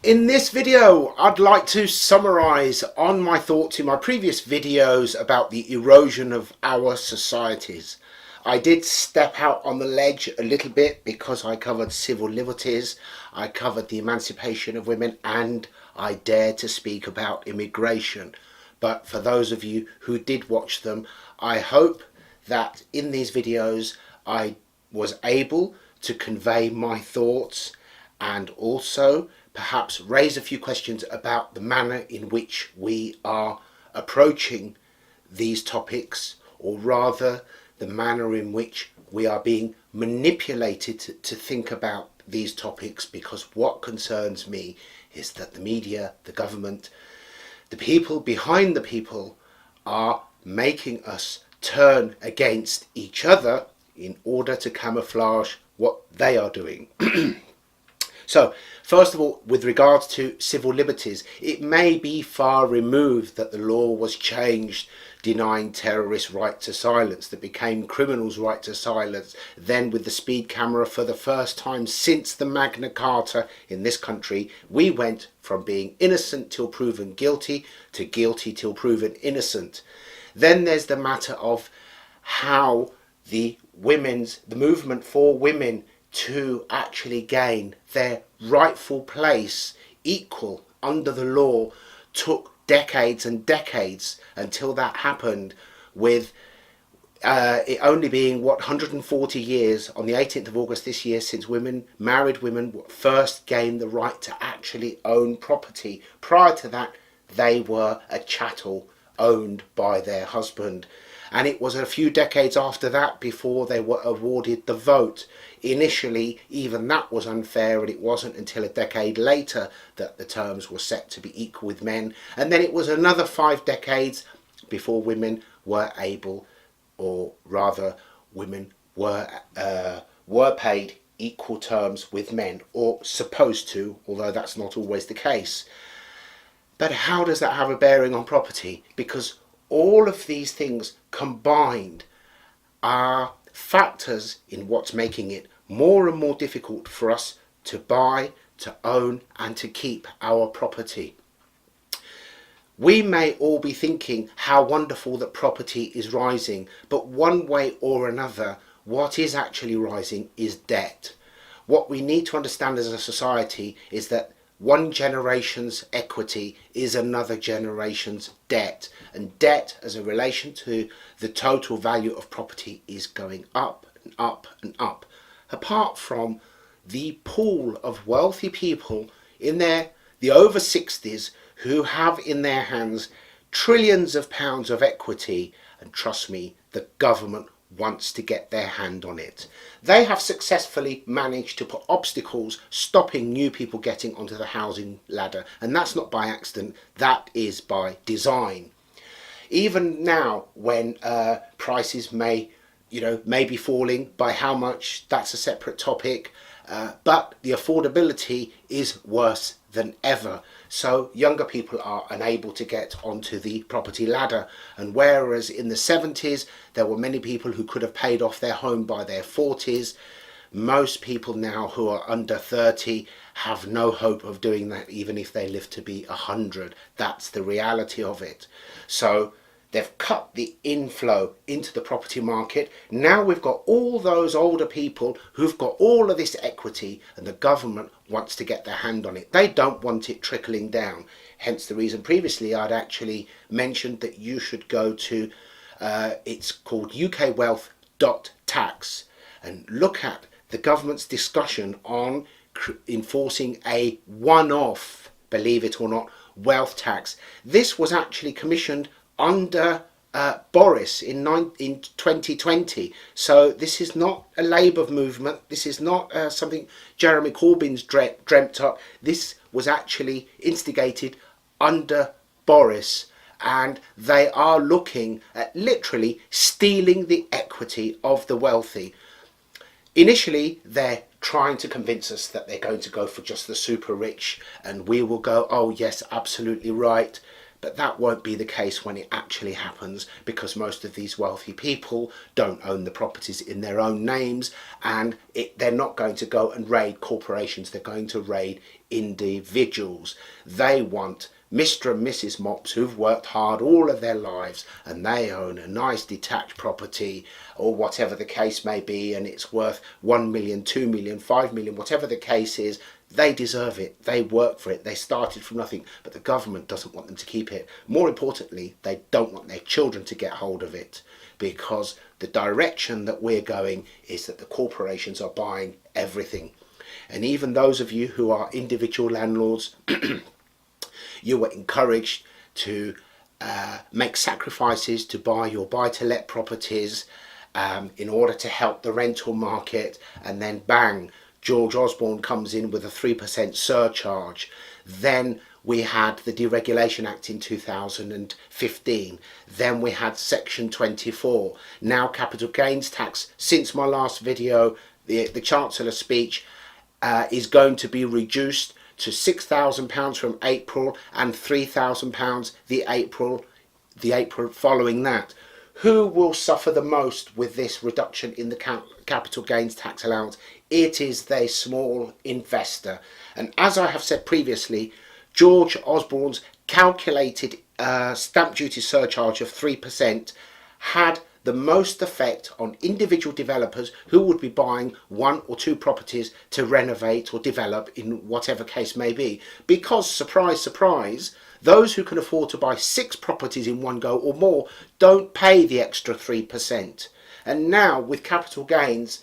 In this video, I'd like to summarise on my thoughts in my previous videos about the erosion of our societies. I did step out on the ledge a little bit because I covered civil liberties, I covered the emancipation of women, and I dared to speak about immigration. But for those of you who did watch them, I hope that in these videos I was able to convey my thoughts and also perhaps raise a few questions about the manner in which we are approaching these topics, or rather the manner in which we are being manipulated to think about these topics, because what concerns me is that the media, the government, the people behind the people are making us turn against each other in order to camouflage what they are doing. So, first of all, with regards to civil liberties, it may be far removed that the law was changed denying terrorists right to silence, that became criminals right to silence, then with the speed camera for the first time since the Magna Carta in this country, we went from being innocent till proven guilty to guilty till proven innocent. Then there's the matter of how the movement for women to actually gain their rightful place equal under the law took decades and decades until that happened, with it only being 140 years on the 18th of August this year since married women first gained the right to actually own property. Prior to that, they were a chattel owned by their husband, and it was a few decades after that before they were awarded the vote. Initially, even that was unfair, and it wasn't until a decade later that the terms were set to be equal with men, and then it was another 5 decades before women were able, or rather women were paid equal terms with men, or supposed to, although that's not always the case. But how does that have a bearing on property? Because all of these things combined are factors in what's making it more and more difficult for us to buy, to own, and to keep our property. We may all be thinking how wonderful that property is rising, but one way or another, what is actually rising is debt. What we need to understand as a society is that one generation's equity is another generation's debt, and debt as a relation to the total value of property is going up and up and up. Apart from the pool of wealthy people in the over 60s who have in their hands trillions of pounds of equity, and trust me, the government wants to get their hand on it. They have successfully managed to put obstacles stopping new people getting onto the housing ladder, and that's not by accident, that is by design. Even now, when prices may be falling, by how much, that's a separate topic, but the affordability is worse than ever. So younger people are unable to get onto the property ladder, and whereas in the 70s there were many people who could have paid off their home by their 40s, most people now who are under 30 have no hope of doing that even if they live to be 100. That's the reality of it. So they've cut the inflow into the property market. Now we've got all those older people who've got all of this equity, and the government wants to get their hand on it. They don't want it trickling down. Hence the reason previously I'd actually mentioned that you should go to, it's called ukwealth.tax, and look at the government's discussion on enforcing a one-off, believe it or not, wealth tax. This was actually commissioned under Boris in 2020. So this is not a Labour movement. This is not something Jeremy Corbyn's dreamt up. This was actually instigated under Boris, and they are looking at literally stealing the equity of the wealthy. Initially, they're trying to convince us that they're going to go for just the super rich, and we will go, oh yes, absolutely right. But that won't be the case when it actually happens, because most of these wealthy people don't own the properties in their own names, and they're not going to go and raid corporations, they're going to raid individuals. They want Mr. and Mrs. Mops who've worked hard all of their lives and they own a nice detached property or whatever the case may be, and it's worth 1 million, 2 million, 5 million, whatever the case is. They deserve it, they work for it, they started from nothing, but the government doesn't want them to keep it. More importantly, they don't want their children to get hold of it, because the direction that we're going is that the corporations are buying everything. And even those of you who are individual landlords, you were encouraged to make sacrifices to buy your buy-to-let properties in order to help the rental market, and then bang, George Osborne comes in with a 3% surcharge. Then we had the Deregulation Act in 2015. Then we had Section 24. Now capital gains tax. Since my last video, the Chancellor's speech is going to be reduced to £6,000 from April and £3,000 the April following that. Who will suffer the most with this reduction in the capital gains tax allowance? It is the small investor. And as I have said previously, George Osborne's calculated stamp duty surcharge of 3% had the most effect on individual developers who would be buying 1 or 2 properties to renovate or develop in whatever case may be. Because, surprise, surprise, those who can afford to buy 6 properties in one go or more don't pay the extra 3%. And now with capital gains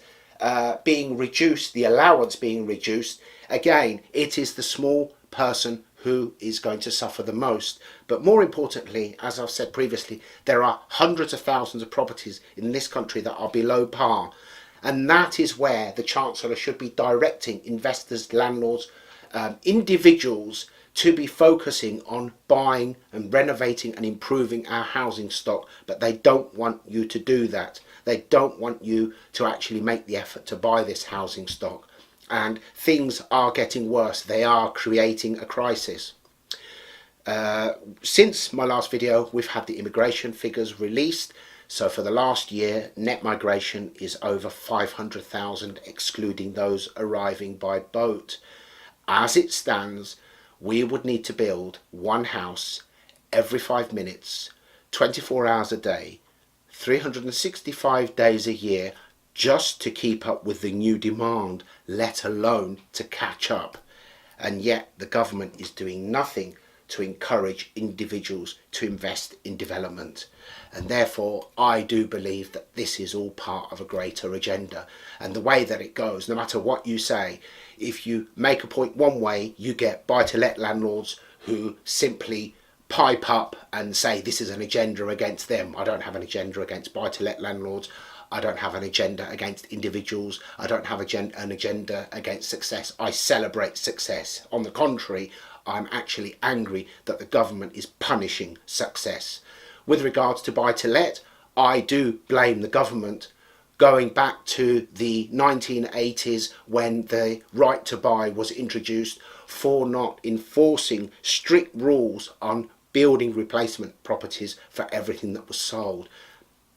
being reduced, the allowance being reduced, again, it is the small person who is going to suffer the most. But more importantly, as I've said previously, there are hundreds of thousands of properties in this country that are below par, and that is where the Chancellor should be directing investors, landlords, individuals to be focusing on buying and renovating and improving our housing stock. But they don't want you to do that. They don't want you to actually make the effort to buy this housing stock. And things are getting worse. They are creating a crisis. Since my last video, we've had the immigration figures released. So for the last year, net migration is over 500,000, excluding those arriving by boat. As it stands, we would need to build one house every 5 minutes, 24 hours a day, 365 days a year, just to keep up with the new demand, let alone to catch up. And yet the government is doing nothing to encourage individuals to invest in development. And therefore I do believe that this is all part of a greater agenda. And the way that it goes, no matter what you say, if you make a point one way, you get buy-to-let landlords who simply pipe up and say this is an agenda against them. I don't have an agenda against buy-to-let landlords. I don't have an agenda against individuals. I don't have an agenda against success. I celebrate success. On the contrary, I'm actually angry that the government is punishing success. With regards to buy-to-let, I do blame the government, going back to the 1980s when the right to buy was introduced, for not enforcing strict rules on building replacement properties for everything that was sold.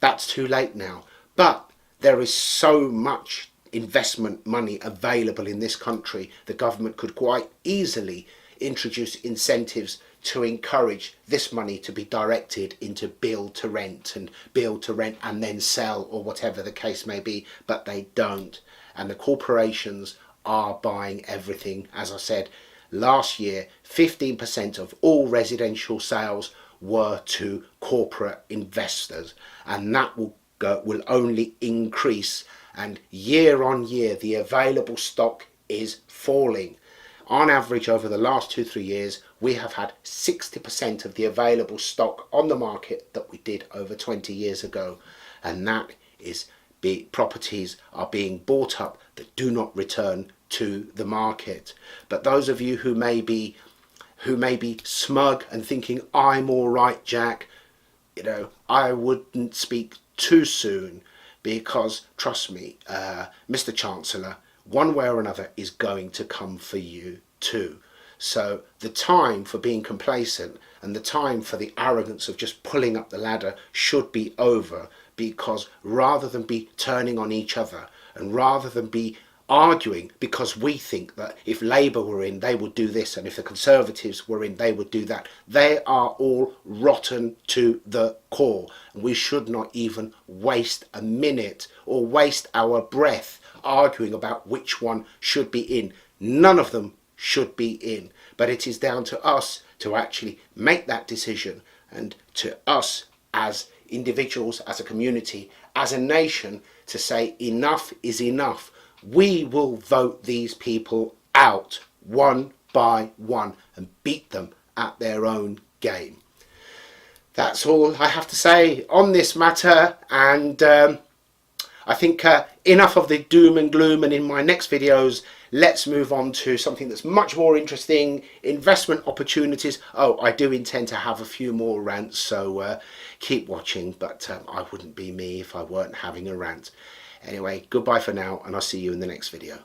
That's too late now. But there is so much investment money available in this country, the government could quite easily introduce incentives to encourage this money to be directed into build to rent and then sell, or whatever the case may be, but they don't. And the corporations are buying everything. As I said, last year 15% of all residential sales were to corporate investors, and that will only increase, and year on year the available stock is falling. On average, over the last 2-3 years, we have had 60% of the available stock on the market that we did over 20 years ago, and that is properties are being bought up that do not return to the market. But those of you who may be smug and thinking I'm all right, Jack, I wouldn't speak too soon, because trust me, Mr. Chancellor, one way or another is going to come for you too. So the time for being complacent and the time for the arrogance of just pulling up the ladder should be over, because rather than be turning on each other and rather than be arguing because we think that if Labour were in they would do this and if the Conservatives were in they would do that, they are all rotten to the core, and we should not even waste a minute or waste our breath arguing about which one should be in. None of them should be in, but it is down to us to actually make that decision, and to us as individuals, as a community, as a nation, to say enough is enough. We will vote these people out one by one and beat them at their own game. That's all I have to say on this matter, and I think enough of the doom and gloom, and in my next videos let's move on to something that's much more interesting: investment opportunities. Oh, I do intend to have a few more rants, so keep watching, but I wouldn't be me if I weren't having a rant. Anyway, goodbye for now, and I'll see you in the next video.